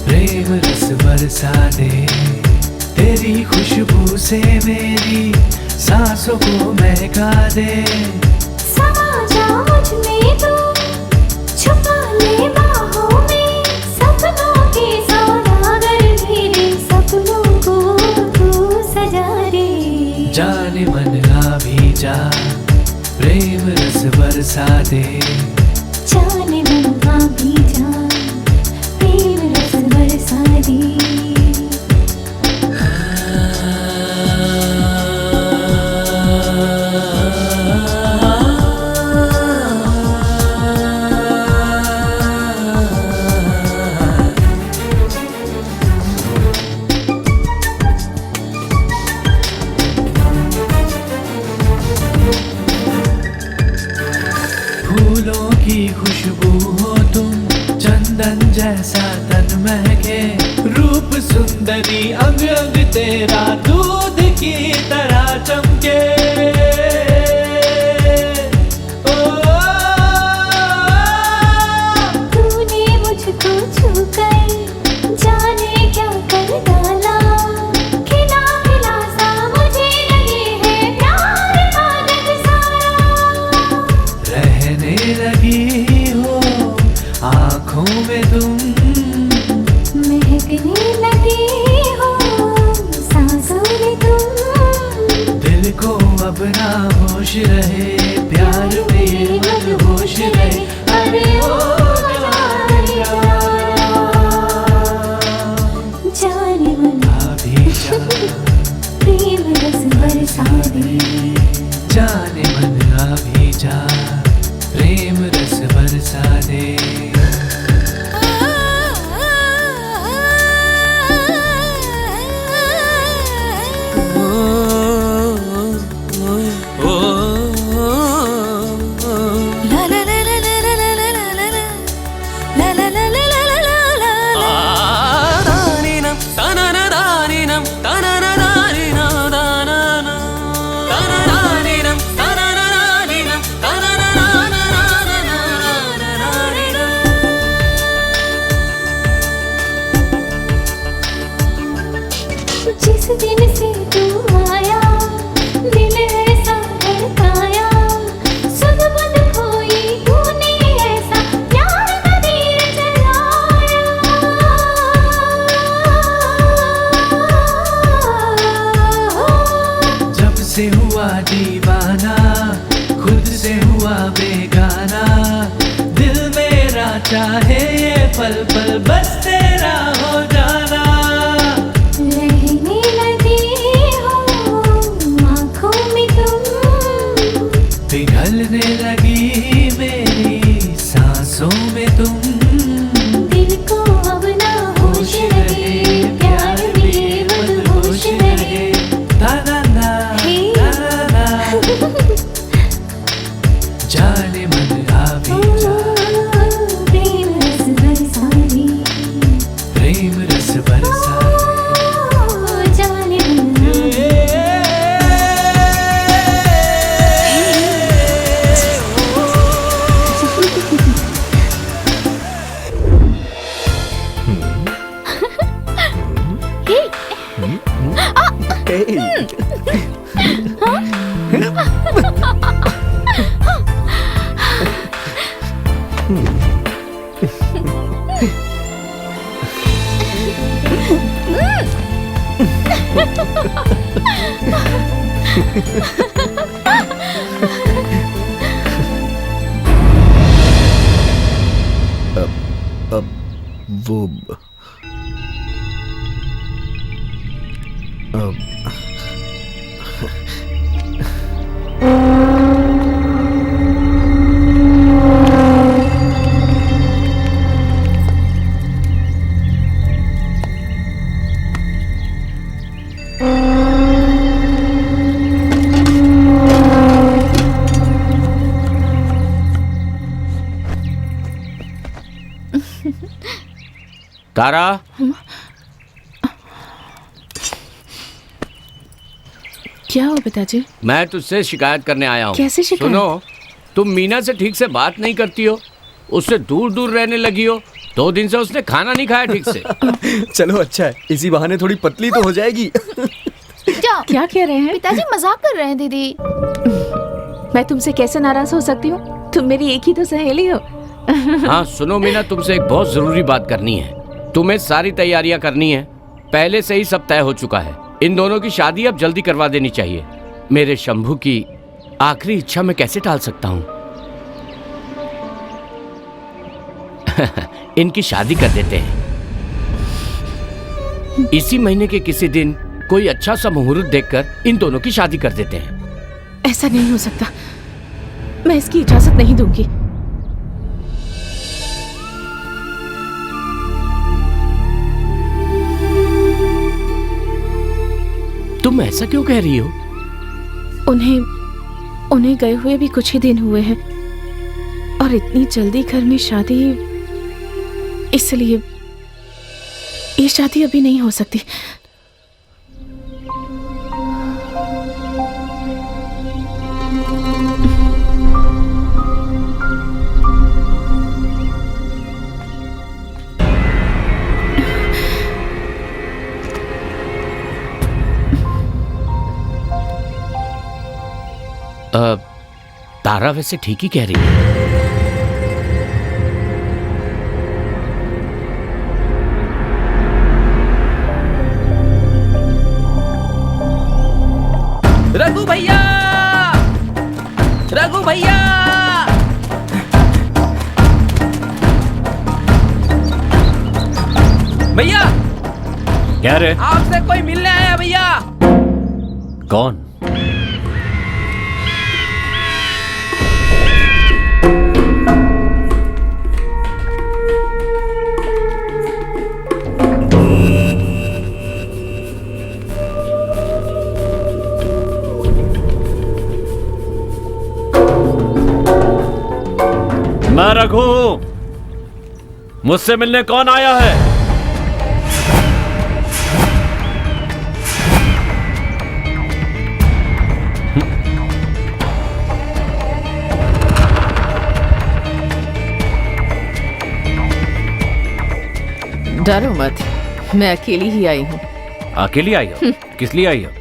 प्रेम रस बरसा दे। तेरी खुशबू से मेरी सांसों को महका दे। समा जा मुझ में तू, छुपा ले बाहों में, सपनों के सौदागर मेरे सपनों को तू सजा दे। जाने मन आ भी जा, प्रेम रस बरसा दे। जाने मन आ भी जा, प्रेम रस बरसा दे। फूलों की खुशबू हो तुम, चंदन जैसा तन महके। रूप सुंदरी अंग अंग तेरा दूध की तरह चमके। तूने मुझको छूकर जाने क्या कर डाला। खिला खिला सा मुझे लगे है प्यार का रंग सारा। रहने लगी हो आँखों में तुम, महकने लगी हो सांसों में तुम। दिल को अब ना होश रहे, प्यार में ये मदहोश रहे। अरे ओ जाने मन आ भी जा, प्रेम रस बरसा दे। जाने मन आ भी जा, प्रेम रस बरसा दे। जिस दिन से तू आया, दिल ऐसा धड़काया। सुध बुध खोई तूने ऐसा प्यार का तीर चलाया। जब से हुआ दीवाना, खुद से हुआ बेगाना। दिल मेरा चाहे ये पल पल बस तेरा हो जाना। रहने लगी हो आँखों में तुम, पिघलने लगी मेरी सांसों में तुम। दिल को अब ना होश रहे, प्यार में मदहोश रहे। ना जाने मन आ भी जा, प्रेम रस बरसा दे। प्रेम रस बरसा दे। जाने मन वो तारा, क्या हुआ पिताजी? मैं तुझसे शिकायत करने आया हूँ। कैसे शिकायत? सुनो, तुम मीना से ठीक से बात नहीं करती हो, उससे दूर दूर रहने लगी हो 2 दिन से उसने खाना नहीं खाया ठीक से। चलो अच्छा है, इसी बहाने थोड़ी पतली तो हो जाएगी। क्या कह रहे हैं? पिताजी मजाक कर रहे हैं दीदी। मैं तुमसे कैसे नाराज हो सकती हूँ? तुम मेरी एक ही तो सहेली हो। हाँ सुनो मीना, तुमसे एक बहुत जरूरी बात करनी है। तुम्हें सारी तैयारियां करनी है, पहले से ही सब तय हो चुका है। इन दोनों की शादी अब जल्दी करवा देनी चाहिए। मेरे शंभू की आखिरी इच्छा मैं कैसे टाल सकता हूँ? इनकी शादी कर देते हैं। इसी महीने के किसी दिन कोई अच्छा सा मुहूर्त देखकर इन दोनों की शादी कर देते हैं। ऐसा नहीं हो सकता, मैं इसकी इजाजत नहीं दूंगी। तुम ऐसा क्यों कह रही हो? उन्हें गए हुए भी कुछ ही दिन हुए हैं और इतनी जल्दी घर में शादी, इसलिए ये शादी अभी नहीं हो सकती। तारा वैसे ठीक ही कह रही है। रघु भैया, रघु भैया, भैया क्या रे? आपसे कोई मिलने आया भैया। कौन? मैं रघु, मुझसे मिलने कौन आया है? डरो मत, मैं अकेली ही आई हूँ। अकेली आई हो? किस लिए आई हो?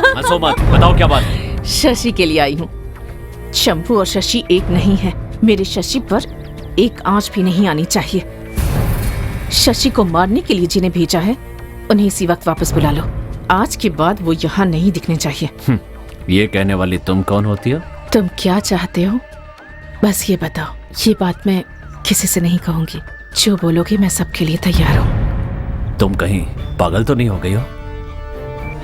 हंसो मत, बताओ क्या बात है? शशि के लिए आई हूँ। शंभू और शशि एक नहीं है। मेरे शशि पर एक आंच भी नहीं आनी चाहिए। शशि को मारने के लिए जिन्हें भेजा है उन्हें इसी वक्त वापस बुला लो। आज के बाद वो यहाँ नहीं दिखने चाहिए। ये कहने वाली तुम कौन होती हो? तुम क्या चाहते हो बस ये बताओ। ये बात मैं किसी से नहीं कहूंगी। जो बोलोगे मैं सबके लिए तैयार हूँ। तुम कहीं पागल तो नहीं हो गई हो?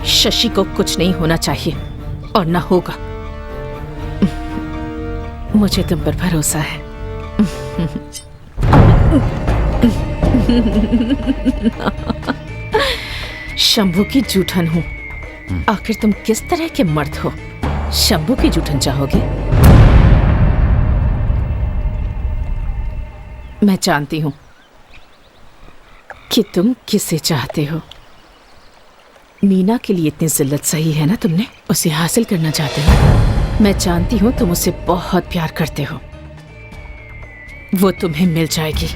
शशि को कुछ नहीं होना चाहिए और ना होगा। मुझे तुम पर भरोसा है। शंभू की जूठन हूं। आखिर तुम किस तरह के मर्द हो? शंभू की जूठन चाहोगे? मैं जानती हूं कि तुम किसे चाहते हो। मीना के लिए इतनी जिल्लत सही है ना तुमने? उसे हासिल करना चाहते हो। मैं जानती हूं तुम उसे बहुत प्यार करते हो। वो तुम्हें मिल जाएगी,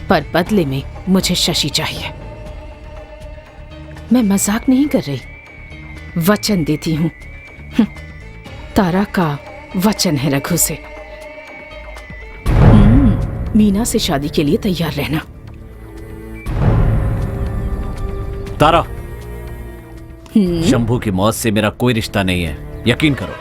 पर बदले में मुझे शशि चाहिए। मैं मजाक नहीं कर रही, वचन देती हूं। तारा का वचन है रघु से। मीना से शादी के लिए तैयार रहना। तारा, शंभू की मौत से मेरा कोई रिश्ता नहीं है, यकीन करो।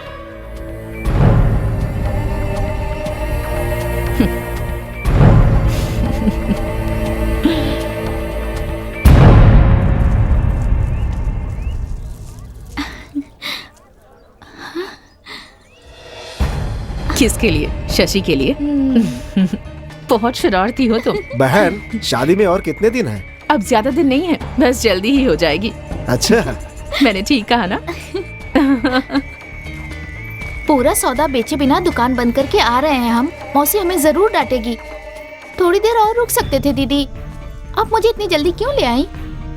किसके लिए? शशि के लिए? बहुत शरारती हो तुम। बहन, शादी में और कितने दिन हैं? अब ज्यादा दिन नहीं है, बस जल्दी ही हो जाएगी। अच्छा, मैंने ठीक कहा ना? पूरा सौदा बेचे बिना दुकान बंद करके आ रहे हैं हम। मौसी हमें जरूर डांटेगी। थोड़ी देर और रुक सकते थे दीदी। आप मुझे इतनी जल्दी क्यों ले आई?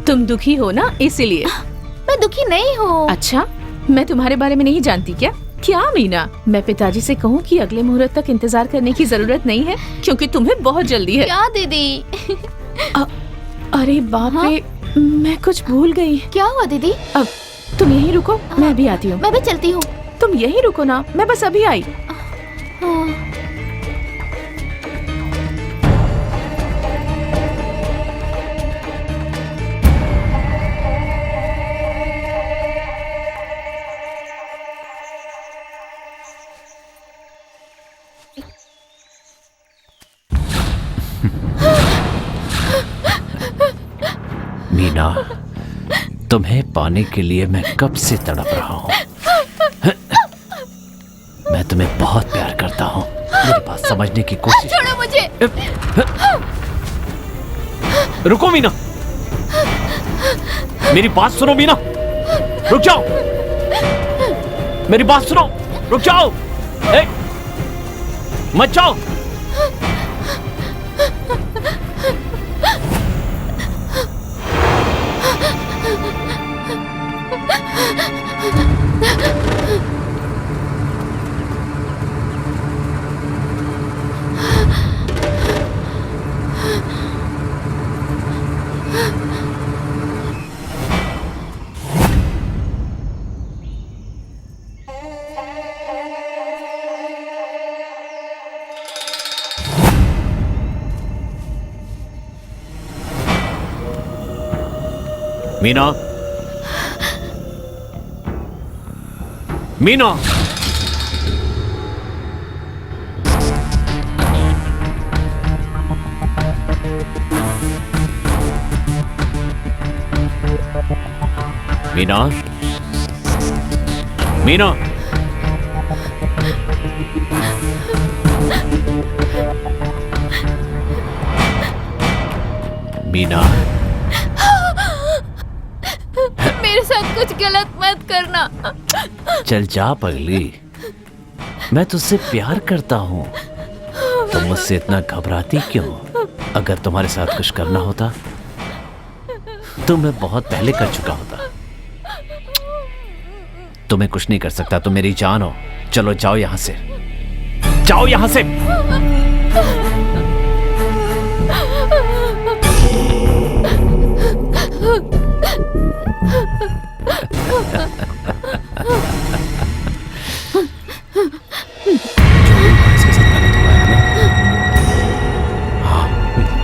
तुम दुखी हो ना, इसीलिए। मैं दुखी नहीं हूँ। अच्छा, मैं तुम्हारे बारे में नहीं जानती क्या? क्या मीना, मैं पिताजी से कहूँ कि अगले मुहूर्त तक इंतजार करने की जरूरत नहीं है, क्योंकि तुम्हें बहुत जल्दी है। क्या दीदी? अरे बाप रे, मैं कुछ भूल गई। क्या हुआ दीदी? अब तुम यहीं रुको, मैं अभी आती हूँ। मैं भी चलती हूँ। तुम यहीं रुको ना, मैं बस अभी आई। मीना, तुम्हें पाने के लिए मैं कब से तड़प रहा हूँ। मैं तुम्हें बहुत प्यार करता हूँ, मेरी बात समझने की कोशिश। छोड़ो मुझे। रुको मीना, मेरी बात सुनो मीना, रुक जाओ, मेरी बात सुनो, रुक जाओ, मत जाओ। मीना, मीना, मीना, मीना, मीना, मेरे साथ कुछ गलत मत करना। चल जा पगली, मैं तुझसे प्यार करता हूँ, तुम मुझसे इतना घबराती क्यों? अगर तुम्हारे साथ कुछ करना होता तो मैं बहुत पहले कर चुका होता। तुम्हें कुछ नहीं कर सकता, तुम मेरी जान हो। चलो जाओ यहां से, जाओ यहां से।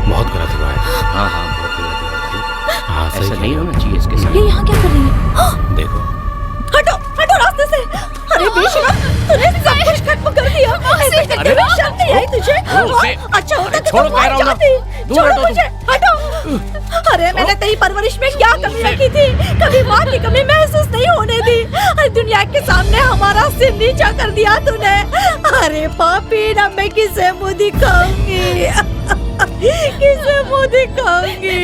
बहुत गलत हुआ है। हाँ हाँ, बहुत गलत हुआ है। हाँ, ऐसा नहीं होना चाहिए इसके साथ। ये यहाँ क्या कर रही है? देखो, हटो, हटो रास्ते से। अरे बेशरम, तूने सब कुछ खत्म कर दिया। ऐसे करके भी शर्म नहीं आई तुझे? अच्छा होता कि तुम वहाँ जाती। छोड़ो मुझे, हटो। अरे मैंने तेरी परवरिश में क्या कमी रखी थी? कभी माँ की कमी महसूस नहीं होने दी। अरे दुनिया के सामने हमारा सिर नीचा कर दिया तूने। अरे पापी, ना मैं किसे मुँह दिखाऊंगी? किसे मुँह दिखाऊंगी?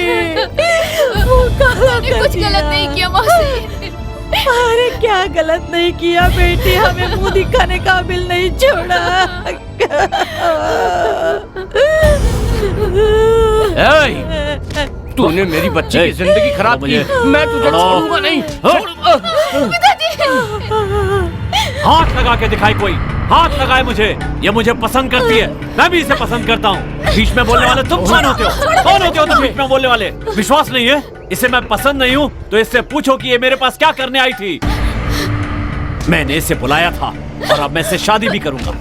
मुँह काला कर कुछ दिया। गलत नहीं किया मौसी। अरे क्या गलत नहीं किया बेटी, हमें मुंह दिखाने काबिल नहीं छोड़ा। तूने मेरी बच्ची की जिंदगी खराब की, मैं तुझे छोड़ूंगा नहीं। हाथ लगा के दिखाई कोई, हाथ लगाए मुझे। ये मुझे पसंद करती है, मैं भी इसे पसंद करता हूँ। बीच में बोलने वाले तुम कौन होते हो? कौन होते हो तुम बीच में बोलने वाले? विश्वास नहीं है? इसे मैं पसंद नहीं हूँ तो इससे पूछो कि ये मेरे पास क्या करने आई थी। मैंने इसे बुलाया था और अब मैं इससे शादी भी करूंगा।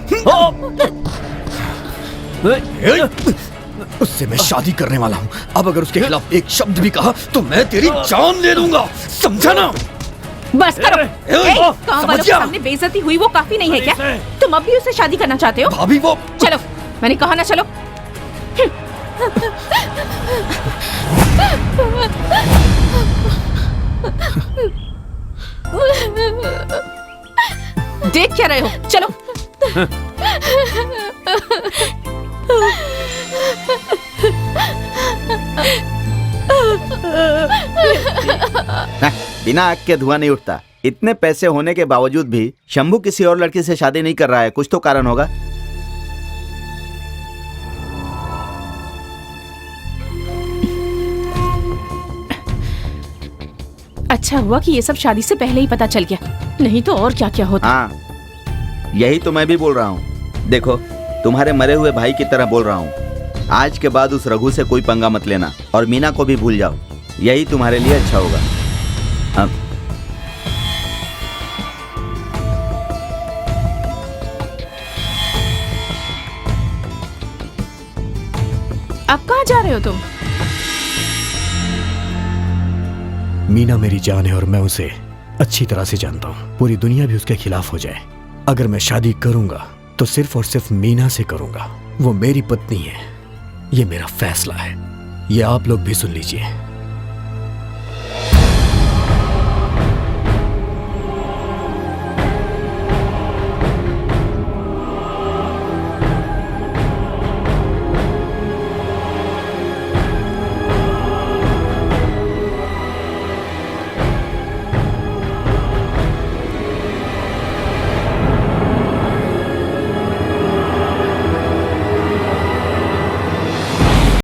उससे मैं शादी करने वाला हूँ। अब अगर उसके खिलाफ एक शब्द भी कहा तो मैं तेरी जान ले लूंगा, समझा ना? बस करो। गाँव वालों के सामने बेइज्जती हुई वो काफी नहीं है क्या? तुम अब भी उससे शादी करना चाहते हो? भाभी वो, चलो, मैंने कहा ना चलो। देख क्या रहे हो? चलो। बिना आग के धुआं नहीं उठता। इतने पैसे होने के बावजूद भी शंभू किसी और लड़की से शादी नहीं कर रहा है, कुछ तो कारण होगा। अच्छा हुआ कि ये सब शादी से पहले ही पता चल गया, नहीं तो और क्या क्या होता। हाँ, यही तो मैं भी बोल रहा हूँ। देखो, तुम्हारे मरे हुए भाई की तरह बोल रहा हूँ। आज के बाद उस रघु से कोई पंगा मत लेना और मीना को भी भूल जाओ। यही तुम्हारे लिए अच्छा होगा। अब कहाँ जा रहे हो तुम? मीना मेरी जान है और मैं उसे अच्छी तरह से जानता हूँ। पूरी दुनिया भी उसके खिलाफ हो जाए, अगर मैं शादी करूंगा तो सिर्फ और सिर्फ मीना से करूंगा। वो मेरी पत्नी है, ये मेरा फैसला है। ये आप लोग भी सुन लीजिए।